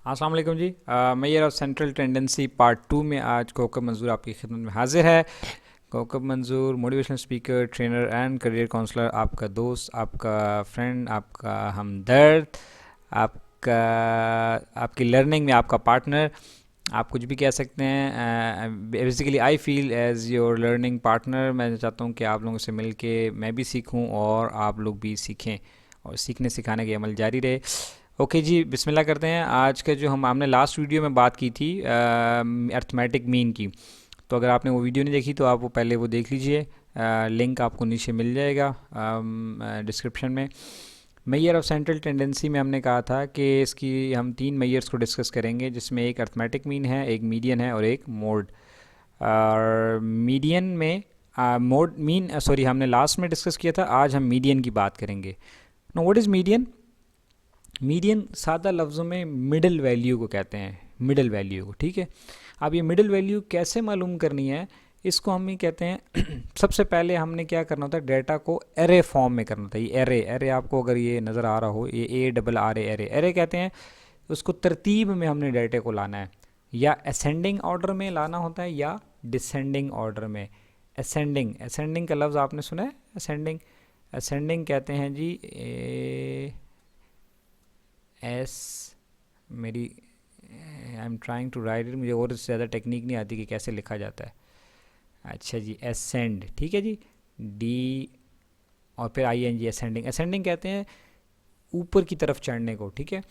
अस्सलाम वालेकुम जी। Mayor of central tendency part 2 में आज कोकब मंजूर आपकी खिदमत में हाजिर है। Kokab Manzoor motivational speaker, trainer and career counsellor, आपका दोस्त, आपका फ्रेंड, आपका हमदर्द, आपका आपकी लर्निंग में आपका पार्टनर, आप कुछ भी कह सकते हैं। Basically I feel as your learning partner. मैं चाहता हूँ कि आप लोगों से मिल के मैं भी सीखूँ और आप लोग भी सीखें और सीखने सिखाने की अमल जारी रहे। ओके जी, बिस्मिल्लाह करते हैं। आज का जो हमने लास्ट वीडियो में बात की थी अर्थमेटिक मीन की, तो अगर आपने वो वीडियो नहीं देखी तो आप वो पहले वो देख लीजिए। लिंक आपको नीचे मिल जाएगा डिस्क्रिप्शन में। मेयर ऑफ सेंट्रल टेंडेंसी में हमने कहा था कि इसकी हम 3 मेयर्स को डिस्कस करेंगे, जिसमें एक अर्थमेटिक मीन है, एक मीडियन है और एक मोड। और मीडियन में मोड मीन सॉरी हमने लास्ट में डिस्कस किया था, आज हम मीडियन की बात करेंगे। No, what is median? Median सादा लफ्ज़ों में मिडल वैल्यू को कहते हैं, मिडल वैल्यू को। ठीक है, अब ये मिडल वैल्यू कैसे मालूम करनी है, इसको हम ही कहते हैं सबसे पहले हमने क्या करना होता है, डाटा को एरे फॉर्म में करना होता है। ये एरे एरे आपको अगर ये नज़र आ रहा हो, ये ARR एरे एरे कहते हैं। उसको तरतीब में हमने डाटे को लाना है, या असेंडिंग ऑर्डर में लाना होता है या डिसेंडिंग ऑर्डर में। असेंडिंग असेंडिंग का लफ्ज़ आपने सुना है? असेंडिंग असेंडिंग कहते हैं जी एस मेरी I am trying to write it, मुझे और इससे ज़्यादा टेक्निक नहीं आती कि कैसे लिखा जाता है। अच्छा जी, एसेंड, ठीक है जी, डी और फिर ING, असेंडिंग। असेंडिंग कहते हैं ऊपर की तरफ चढ़ने को। ठीक है,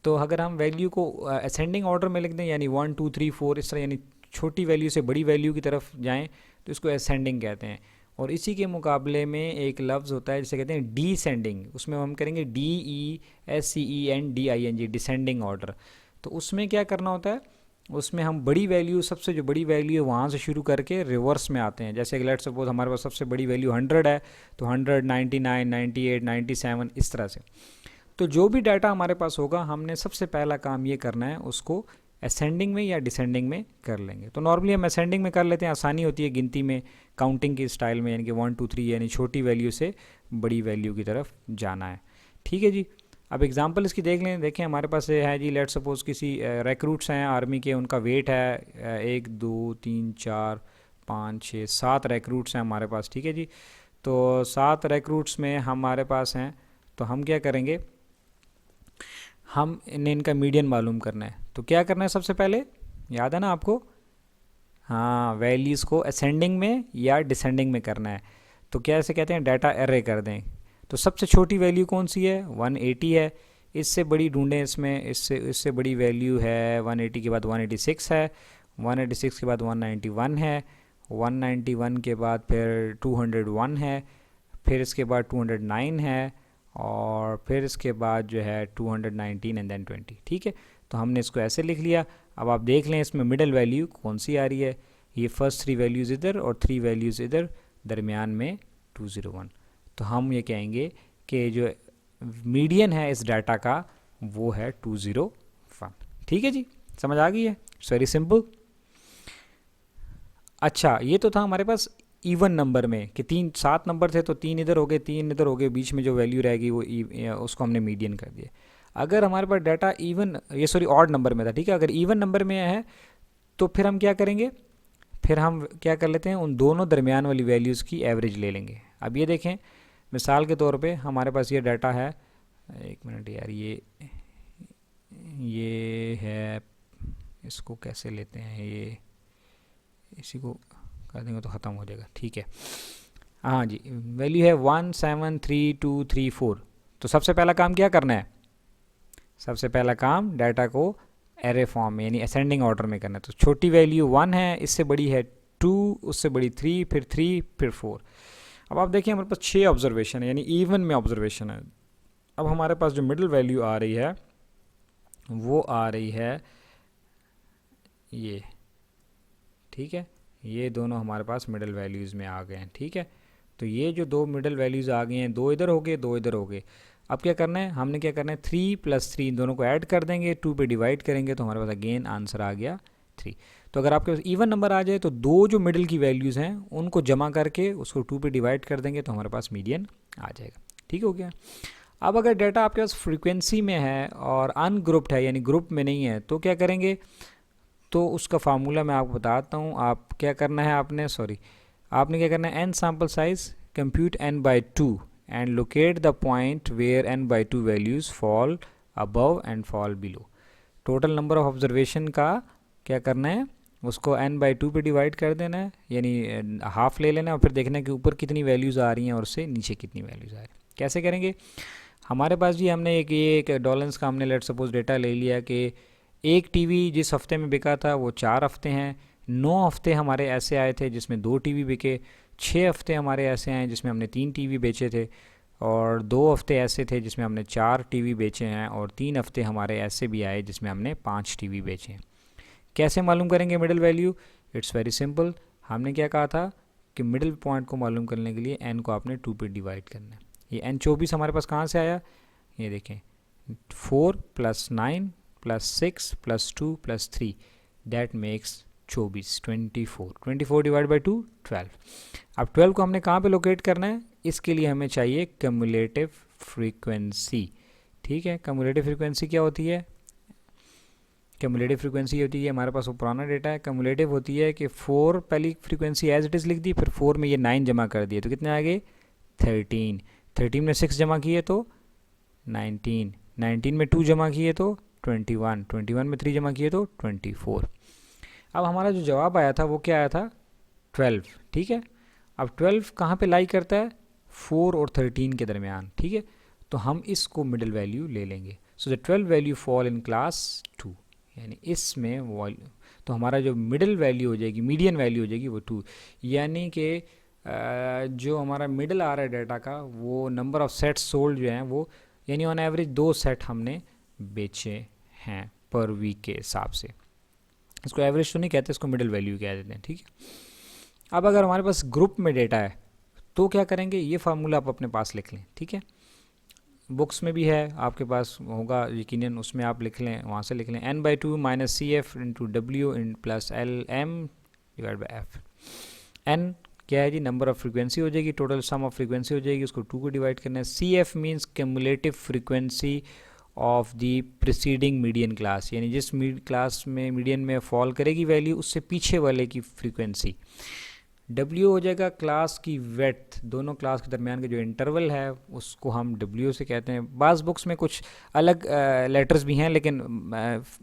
तो अगर हम वैल्यू को असेंडिंग ऑर्डर में लिख दें, यानी 1 2 3 4 इस तरह, यानी छोटी वैल्यू से बड़ी वैल्यू की तरफ जाएं, तो इसको असेंडिंग कहते हैं। और इसी के मुकाबले में एक लफ्ज़ होता है जिसे कहते हैं डीसेंडिंग। उसमें हम करेंगे DESCENDING, डिसेंडिंग ऑर्डर। तो उसमें क्या करना होता है, उसमें हम बड़ी वैल्यू, सबसे जो बड़ी वैल्यू है वहाँ से शुरू करके रिवर्स में आते हैं। जैसे लेट्स सपोज हमारे पास सबसे बड़ी वैल्यू 100 है, तो 100, 99, 98, 97 इस तरह से। तो जो भी डाटा हमारे पास होगा, हमने सबसे पहला काम ये करना है, उसको असेंडिंग में या डिसेंडिंग में कर लेंगे। तो नॉर्मली हम असेंडिंग में कर लेते हैं, आसानी होती है गिनती में, काउंटिंग की स्टाइल में, यानी कि 1 2 3, यानी छोटी वैल्यू से बड़ी वैल्यू की तरफ जाना है। ठीक है जी, अब एग्जांपल इसकी देख लें। देखें हमारे पास है जी, लेट सपोज किसी रिक्रूट्स हैं आर्मी के, उनका वेट है 1 2 3 4 5 6 7 रिक्रूट्स हैं हमारे पास। ठीक है जी, तो 7 रिक्रूट्स में हमारे पास हैं, तो हम क्या करेंगे, हम इनका मीडियन मालूम करना है। तो क्या करना है, सबसे पहले याद है ना आपको, हाँ, वैल्यूज़ को असेंडिंग में या डिसेंडिंग में करना है। तो क्या ऐसे कहते हैं, डाटा एरे कर दें। तो सबसे छोटी वैल्यू कौन सी है, 180 है। इससे बड़ी ढूंढें, इसमें इससे इससे बड़ी वैल्यू है 180 के बाद 186 है, 186 के बाद 191 है, 191 के बाद फिर 201 है, फिर इसके बाद 209 है, और फिर इसके बाद जो है 219 एंड देन 20। ठीक है, तो हमने इसको ऐसे लिख लिया। अब आप देख लें इसमें मिडल वैल्यू कौन सी आ रही है, ये फर्स्ट 3 वैल्यूज़ इधर और 3 वैल्यूज़ इधर, दरमियान में 201। तो हम ये कहेंगे कि जो मीडियन है इस डाटा का वो है 201। ठीक है जी, समझ आ गई है? It's very simple. अच्छा, ये तो था हमारे पास इवन नंबर में कि 7 नंबर थे, तो 3 इधर हो गए, 3 इधर हो गए, बीच में जो वैल्यू रहेगी वो उसको हमने मीडियन कर दिया। अगर हमारे पास डाटा इवन, ये सॉरी ऑड नंबर में था, ठीक है, अगर इवन नंबर में है तो फिर हम क्या करेंगे, फिर हम क्या कर लेते हैं, उन दोनों दरमियान वाली वैल्यूज़ की एवरेज ले लेंगे। अब ये देखें, मिसाल के तौर पे हमारे पास ये डाटा है, एक मिनट यार, ये है, इसको कैसे लेते हैं, ये इसी को कर देंगे तो ख़त्म हो जाएगा। ठीक है, हाँ जी, वैल्यू है 173234। तो सबसे पहला काम क्या करना है, सबसे पहला काम डाटा को एरे फॉर्म में यानी असेंडिंग ऑर्डर में करना है। तो छोटी वैल्यू 1 है, इससे बड़ी है 2, उससे बड़ी 3, फिर 3, फिर 4। अब आप देखिए हमारे पास 6 ऑब्जर्वेशन है, यानी इवन में ऑब्जर्वेशन है। अब हमारे पास जो मिडिल वैल्यू आ रही है वो आ रही है ये। ठीक है, ये दोनों हमारे पास मिडिल वैल्यूज़ में आ गए हैं। ठीक है, तो ये जो दो मिडिल वैल्यूज़ आ गए हैं, 2 इधर हो गए, 2 इधर हो गए। अब क्या करना है, हमने क्या करना है, 3 + 3 इन दोनों को ऐड कर देंगे, 2 पे डिवाइड करेंगे, तो हमारे पास अगेन आंसर आ गया 3। तो अगर आपके पास इवन नंबर आ जाए तो दो जो मिडिल की वैल्यूज़ हैं उनको जमा करके उसको 2 पे डिवाइड कर देंगे, तो हमारे पास मीडियन आ जाएगा। ठीक हो गया। अब अगर डाटा आपके पास फ्रीक्वेंसी में है और अनग्रुप्ड है यानी ग्रुप में नहीं है तो क्या करेंगे, तो उसका फार्मूला मैं आपको बताता हूँ। आप क्या करना है, आपने क्या करना है, n sample size compute n by 2 and locate the point where n by 2 values fall above and fall below. Total number of observation का क्या करना है, उसको n by 2 पे डिवाइड कर देना है, यानी हाफ ले लेना है और फिर देखना है कि ऊपर कितनी वैल्यूज़ आ रही हैं और उससे नीचे कितनी वैल्यूज़ आ रही हैं। कैसे करेंगे, हमारे पास जी हमने एक डॉलर्स का हमने लेट सपोज डेटा ले लिया कि एक टीवी जिस हफ्ते में बिका था वो 4 हफ्ते हैं, 9 हफ्ते हमारे ऐसे आए थे जिसमें 2 टीवी बिके, 6 हफ्ते हमारे ऐसे आए जिसमें हमने 3 टीवी बेचे थे, और 2 हफ्ते ऐसे थे जिसमें हमने 4 टीवी बेचे हैं, और 3 हफ्ते हमारे ऐसे भी आए जिसमें हमने 5 टीवी बेचे हैं। कैसे मालूम करेंगे middle value, it's very simple. हमने क्या कहा था कि मिडिल पॉइंट को मालूम करने के लिए n को आपने 2 पे डिवाइड करना है। ये n 24 हमारे पास कहाँ से आया, ये देखें 4 + 9 + 6 + 2 + 3 दैट मेक्स 24, 24 डिवाइड बाई 2 12। अब 12 को हमने कहाँ पे लोकेट करना है, इसके लिए हमें चाहिए कम्युलेटिव फ्रीक्वेंसी। ठीक है, कम्युलेटिव फ्रीक्वेंसी क्या होती है, कम्युलेटिव फ्रीक्वेंसी होती है, हमारे पास वो पुराना डेटा है, कम्युलेटिव होती है कि 4 पहली फ्रीक्वेंसी एज इट इज़ लिख दी, फिर 4 में ये 9 जमा कर दिए तो कितने आ गए 13, 13 में 6 जमा किए तो 19, 19 में 2 जमा किए तो 21, 21 में 3 जमा किए तो 24। अब हमारा जो जवाब आया था वो क्या आया था 12। ठीक है, अब 12 कहाँ पे लाई करता है, 4 और 13 के दरमियान। ठीक है, तो हम इसको मिडिल वैल्यू ले लेंगे। So the 12 value fall in class 2, यानी इसमें वॉल्यूम, तो हमारा जो मिडिल वैल्यू हो जाएगी, मीडियन वैल्यू हो जाएगी वो 2, यानी कि जो हमारा मिडिल आ रहा है डाटा का वो नंबर ऑफ़ सेट्स सोल्ड जो हैं वो, यानी ऑन एवरेज 2 सेट हमने बेचे हैं पर वीक के हिसाब से। इसको एवरेज तो नहीं कहते, इसको मिडिल वैल्यू कह देते हैं। ठीक है, अब अगर हमारे पास ग्रुप में डेटा है तो क्या करेंगे, ये फार्मूला आप अपने पास लिख लें। ठीक है, बुक्स में भी है आपके पास होगा यकीनन, उसमें आप लिख लें, वहाँ से लिख लें n/2 - CF × W + LM / F। n क्या है जी, नंबर ऑफ़ फ्रीक्वेंसी हो जाएगी, टोटल सम ऑफ फ्रीक्वेंसी हो जाएगी, उसको 2 को डिवाइड करना है। CF means cumulative frequency of the preceding median class, यानी जिस क्लास में मीडियन में फॉल करेगी वैल्यू उससे पीछे वाले की फ्रीक्वेंसी। W हो जाएगा क्लास की वेड्थ, दोनों क्लास के दरमियान का जो इंटरवल है उसको हम W से कहते हैं। बाज़ बुक्स में कुछ अलग लेटर्स भी हैं लेकिन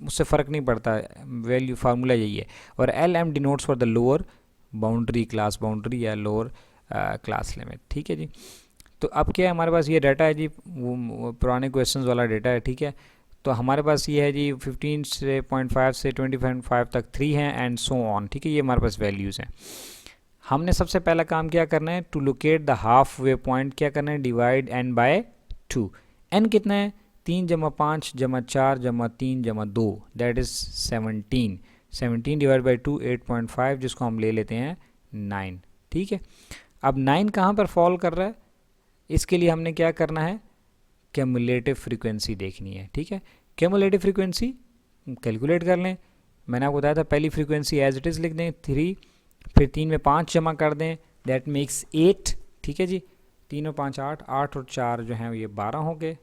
उससे फ़र्क नहीं पड़ता, वैल्यू फार्मूला यही है। और LM denotes for the lower boundary, class boundary या लोअर क्लास लिमिट। ठीक है जी, तो अब क्या है हमारे पास ये डाटा है जी, वो पुराने क्वेश्चंस वाला डाटा है। ठीक है, तो हमारे पास ये है जी 15.5 से 20.5 तक 3 हैं एंड सो ऑन। ठीक है, ये हमारे पास वैल्यूज़ हैं। हमने सबसे पहला काम क्या करना है, to locate the halfway point क्या करना है, डिवाइड n by 2। n कितना है, 3 + 5 + 4 + 3 + 2 दैट इज़ 17। 17 डिवाइड बाई 2 8.5, जिसको हम ले लेते हैं 9। ठीक है, अब 9 कहाँ पर फॉल कर रहा है, इसके लिए हमने क्या करना है, क्यूमुलेटिव फ्रीक्वेंसी देखनी है। ठीक है, क्यूमुलेटिव फ्रीक्वेंसी कैलकुलेट कर लें। मैंने आपको बताया था पहली फ्रीक्वेंसी एज इट इज़ लिख दें 3, फिर 3 में 5 जमा कर दें दैट मेक्स 8। ठीक है जी, 3 और 5 8, 8 और 4 जो हैं ये 12 हो गए,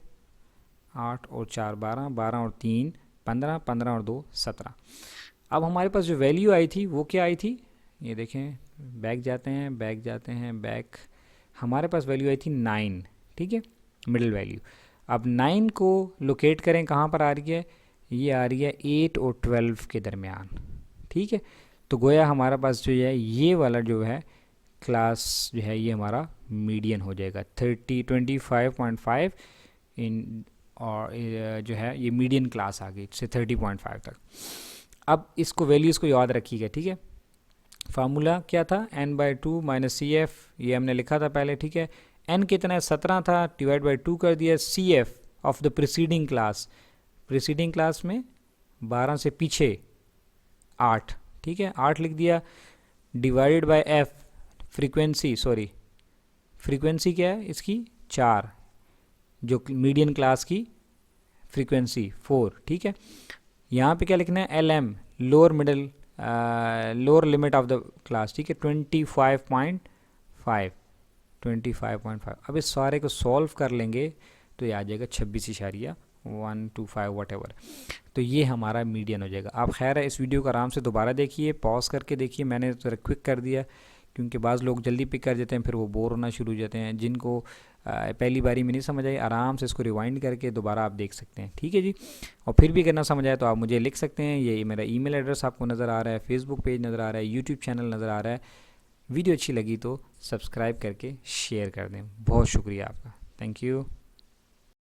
8 और 4 12, 12 और 3 15, 15 और 2 17। अब हमारे पास जो वैल्यू आई थी वो क्या आई थी, ये देखें, बैक जाते हैं बैक, हमारे पास वैल्यू आई थी 9। ठीक है, मिडिल वैल्यू। अब 9 को लोकेट करें, कहाँ पर आ रही है, ये आ रही है 8 और 12 के दरमियान। ठीक है, तो गोया हमारा पास जो है ये वाला जो है क्लास जो है ये हमारा मीडियन हो जाएगा 25.5 इन, और जो है ये मीडियन क्लास आ गई से 30.5 तक। अब इसको वैल्यूज़ को याद रखिएगा। ठीक है, फार्मूला क्या था, n/2 - CF, ये हमने लिखा था पहले। ठीक है, n कितना है 17 था, डिवाइड बाई 2 कर दिया। CF of the preceding class, preceding class में 12 से पीछे 8। ठीक है, 8 लिख दिया, डिवाइडेड बाय F फ्रीक्वेंसी क्या है इसकी 4, जो मीडियन क्लास की फ्रीक्वेंसी 4। ठीक है, यहाँ पे क्या लिखना है, LM lower limit of the class. ठीक है, 25.5। अब इस सारे को सॉल्व कर लेंगे तो ये आ जाएगा 26.125 वट। तो ये हमारा मीडियन हो जाएगा। आप खैर है इस वीडियो को आराम से दोबारा देखिए, पॉज करके देखिए, मैंने तो क्विक कर दिया क्योंकि बाज़ लोग जल्दी पिक कर देते हैं, फिर वो बोर होना शुरू हो जाते हैं। जिनको पहली बारी में नहीं समझ आई, आराम से इसको रिवाइंड करके दोबारा आप देख सकते हैं, ठीक है जी। और फिर भी करना समझ आए तो आप मुझे लिख सकते हैं। ये मेरा ईमेल एड्रेस आपको नज़र आ रहा है, फेसबुक पेज नज़र आ रहा है, यूट्यूब चैनल नज़र आ रहा है। वीडियो अच्छी लगी तो सब्सक्राइब करके शेयर कर दें। बहुत शुक्रिया आपका, थैंक यू।